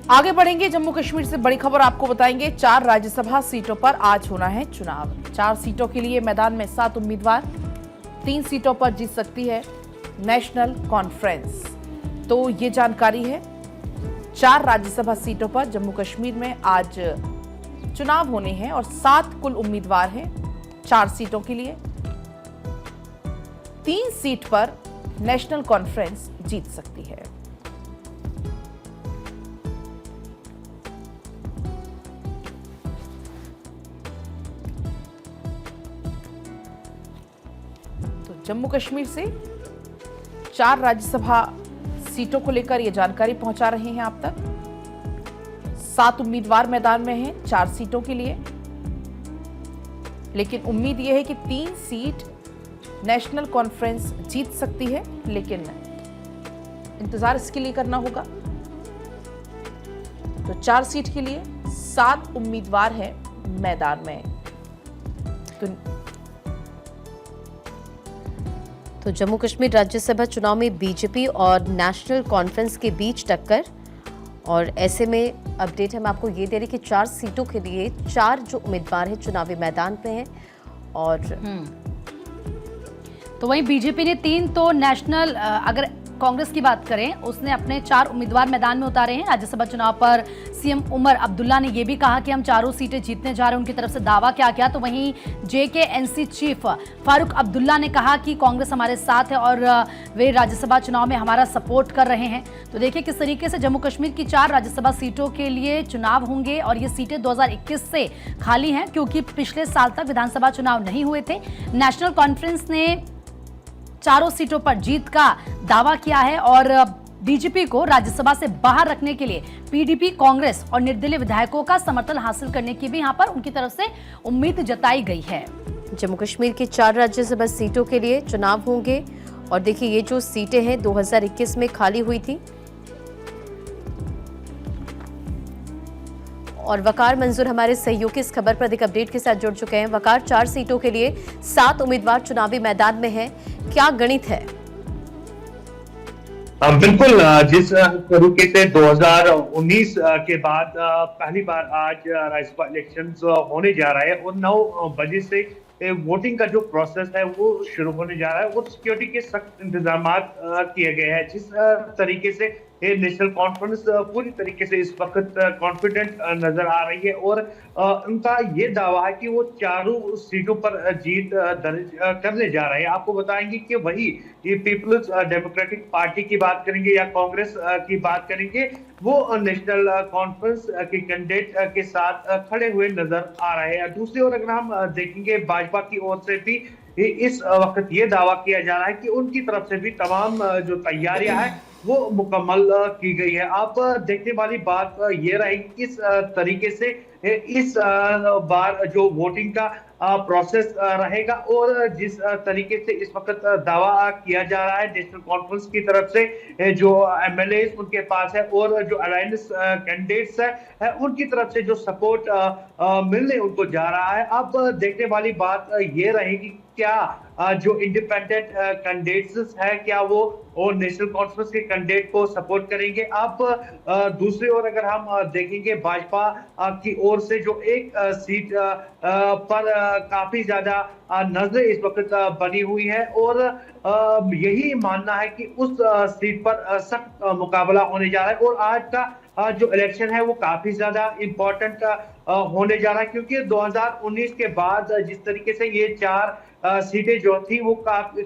आगे बढ़ेंगे, जम्मू कश्मीर से बड़ी खबर आपको बताएंगे। 4 राज्यसभा सीटों पर आज होना है चुनाव। 4 सीटों के लिए मैदान में 7 उम्मीदवार। 3 सीटों पर जीत सकती है नेशनल कॉन्फ्रेंस। तो ये जानकारी है। 4 राज्यसभा सीटों पर जम्मू कश्मीर में आज चुनाव होने हैं और 7 कुल उम्मीदवार हैं 4 सीटों के लिए। 3 सीट पर नेशनल कॉन्फ्रेंस जीत सकती है। तो जम्मू कश्मीर से 4 राज्यसभा सीटों को लेकर यह जानकारी पहुंचा रहे हैं आप तक। 7 उम्मीदवार मैदान में हैं 4 सीटों के लिए, लेकिन उम्मीद यह है कि 3 सीट नेशनल कॉन्फ्रेंस जीत सकती है, लेकिन इंतजार इसके लिए करना होगा। तो 4 सीट के लिए 7 उम्मीदवार हैं मैदान में। तो जम्मू कश्मीर राज्यसभा चुनाव में बीजेपी और नेशनल कॉन्फ्रेंस के बीच टक्कर, और ऐसे में अपडेट हम आपको ये दे रहे कि 4 सीटों के लिए 4 जो उम्मीदवार हैं चुनावी मैदान पे हैं। और तो वहीं बीजेपी ने 3, तो नेशनल अगर कांग्रेस की बात करें, उसने अपने 4 उम्मीदवार मैदान में उतारे हैं। राज्यसभा चुनाव पर सीएम उमर अब्दुल्ला ने यह भी कहा कि हम चारों सीटें जीतने जा रहे हैं। उनकी तरफ से दावा क्या किया, तो वहीं जेकेएनसी चीफ फारूक अब्दुल्ला ने कहा कि कांग्रेस हमारे साथ है और वे राज्यसभा चुनाव में हमारा सपोर्ट कर रहे हैं। तो देखिए किस तरीके से जम्मू कश्मीर की 4 राज्यसभा सीटों के लिए चुनाव होंगे, और ये सीटें 2021 से खाली हैं क्योंकि पिछले साल तक विधानसभा चुनाव नहीं हुए थे। नेशनल कॉन्फ्रेंस ने चारों सीटों पर जीत का दावा किया है और बीजेपी को राज्यसभा से बाहर रखने के लिए पीडीपी, कांग्रेस और निर्दलीय विधायकों का समर्थन हासिल करने की भी यहां पर उनकी तरफ से उम्मीद जताई गई है। जम्मू कश्मीर की 4 राज्यसभा सीटों के लिए चुनाव होंगे, और देखिए ये जो सीटें हैं 2021 में खाली हुई थी। और वकार मंजूर हमारे सहयोगी इस खबर पर अधिक अपडेट के साथ जुड़ चुके हैं। वकार, 4 सीटों के लिए 7 उम्मीदवार चुनावी मैदान में हैं, क्या गणित है? बिल्कुल, जिस तरीके से 2019 के बाद पहली बार आज राज्यसभा इलेक्शंस होने जा रहा है और 9 बजे से वोटिंग का जो प्रोसेस है वो शुरू होने जा रहा है और सिक्योरिटी के सख्त इंतजाम किए गए हैं। जिस तरीके से नेशनल कॉन्फ्रेंस पूरी तरीके से इस वक्त कॉन्फिडेंट नजर आ रही है और उनका ये दावा है कि वो चारों सीटों पर जीत दर्ज करने जा रहे हैं। आपको बताएंगे कि वही ये पीपल्स डेमोक्रेटिक पार्टी की बात करेंगे या कांग्रेस की बात करेंगे, वो नेशनल कॉन्फ्रेंस के कैंडिडेट के साथ खड़े हुए नजर आ रहे हैं। दूसरी ओर अगर हम देखेंगे भाजपा की ओर से भी इस वक्त ये दावा किया जा रहा है कि उनकी तरफ से भी तमाम जो तैयारियां हैं वो मुकम्मल की गई है। आप देखने वाली बात ये रहेगी किस तरीके से इस बार जो वोटिंग का प्रोसेस रहेगा और जिस तरीके से इस वक्त दावा किया जा रहा है नेशनल कॉन्फ्रेंस की तरफ से जो एमएलए उनके पास है और जो अलायंस कैंडिडेट्स है उनकी तरफ से जो सपोर्ट मिलने उनको जा रहा है। अब देखने वाली बात ये रहेगी क्या जो इंडिपेंडेंट कैंडिडेट्स है क्या वो और नेशनल कॉन्फ्रेंस के कैंडिडेट को सपोर्ट करेंगे। अब दूसरी ओर अगर हम देखेंगे भाजपा की ओर से जो एक सीट पर काफी ज्यादा नजरें इस वक्त बनी हुई है और यही मानना है कि उस सीट पर सख्त मुकाबला होने जा रहा है और आज का जो इलेक्शन है वो काफी ज्यादा इंपॉर्टेंट होने जा रहा है क्योंकि 2019 के बाद जिस तरीके से ये 4 सीटें जो थी वो खाली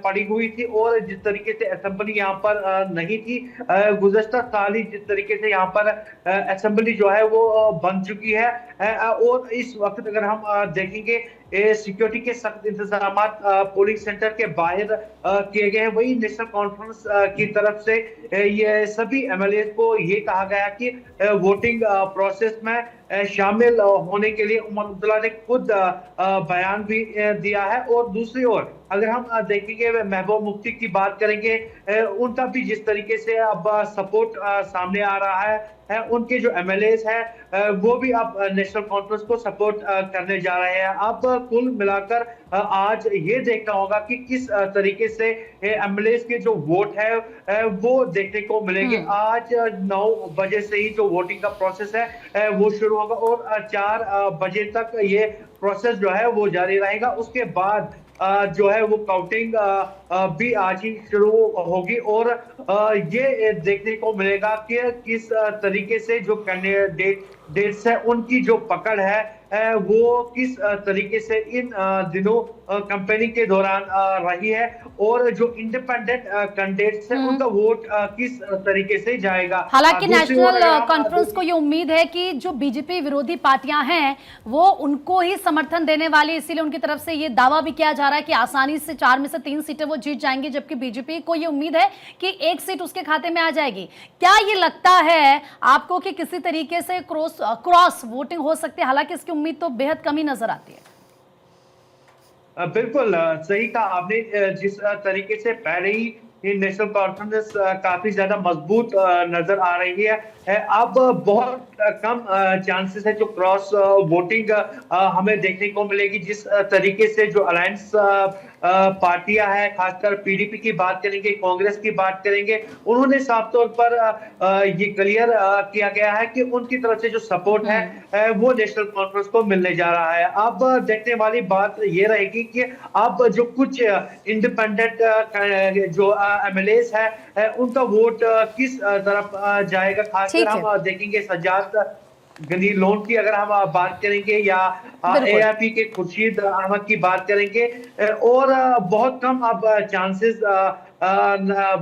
पड़ी हुई थी और जिस तरीके से असेंबली यहाँ पर नहीं थी, गुज़श्ता साल ही जिस तरीके से यहाँ पर असेंबली जो है वो बन चुकी है और इस वक्त अगर हम देखेंगे सिक्योरिटी के सख्त इंतजाम पोलिंग सेंटर के बाहर किए गए हैं। वही नेशनल कॉन्फ्रेंस की तरफ से ये सभी एमएलए को ये कहा गया कि वोटिंग प्रोसेस में शामिल होने के लिए उमर अब्दुल्ला ने खुद बयान भी दिया है। और दूसरी ओर अगर हम देखेंगे महबूब मुफ्ती की बात करेंगे, उनका भी जिस तरीके से अब सपोर्ट सामने आ रहा है, उनके जो एमएलएस हैं वो भी अब नेशनल कॉन्फ्रेंस को सपोर्ट करने जा रहे हैं। अब कुल मिलाकर आज ये देखना होगा कि किस तरीके से एमएलएस के जो वोट है वो देखने को मिलेंगे। आज 9 बजे से ही जो वोटिंग का प्रोसेस है वो शुरू होगा और 4 बजे तक ये प्रोसेस जो है वो जारी रहेगा। उसके बाद जो है वो काउंटिंग भी आज ही शुरू होगी और ये देखने को मिलेगा कि किस तरीके से जो कैंडिडेट्स है उनकी जो पकड़ है वो किस तरीके से इन दिनों कैंपेनिंग के दौरान रही है और जो इंडिपेंडेंट कैंडिडेट्स हैं उनका वोट किस तरीके से जाएगा। हालांकि दूसरी ओर नेशनल अगर कॉन्फ्रेंस को ये उम्मीद है कि जो बीजेपी विरोधी पार्टियां हैं वो उनको ही समर्थन देने वाली, इसीलिए उनकी तरफ से ये दावा भी किया जा रहा है कि आसानी से 4 में से 3 सीटें वो जीत जाएंगे, जबकि बीजेपी को ये उम्मीद है कि 1 सीट उसके खाते में आ जाएगी। क्या ये लगता है आपको कि किसी तरीके से क्रॉस वोटिंग हो सकती है? हालांकि इसकी उम्मीद तो बेहद कम ही नजर आती है। बिल्कुल सही कहा आपने। जिस तरीके से पहले ही ये नेशनल कॉन्फ्रेंस काफी ज्यादा मजबूत नजर आ रही है, अब बहुत कम चांसेस है जो क्रॉस वोटिंग हमें देखने को मिलेगी। जिस तरीके से जो अलायंस पार्टियां हैं, खासकर पीडीपी की बात करेंगे, कांग्रेस की बात करेंगे, उन्होंने साफ तौर पर ये क्लियर किया गया है कि उनकी तरफ से जो सपोर्ट है वो नेशनल कॉन्फ्रेंस को मिलने जा रहा है। अब देखने वाली बात ये रहेगी कि अब जो कुछ इंडिपेंडेंट जो एमएलएस है उनका वोट किस तरफ जाएगा। खासकर हम देखेंगे सज्जाद गनी लोन की अगर हम बात करेंगे या एआईपी के खुर्शीद अहमद की बात करेंगे, और बहुत कम अब चांसेस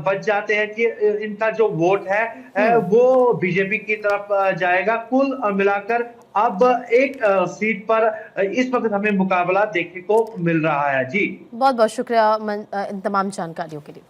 बच जाते हैं कि इनका जो वोट है वो बीजेपी की तरफ जाएगा। कुल मिलाकर अब एक सीट पर इस वक्त हमें मुकाबला देखने को मिल रहा है। जी बहुत बहुत शुक्रिया इन तमाम जानकारियों के लिए।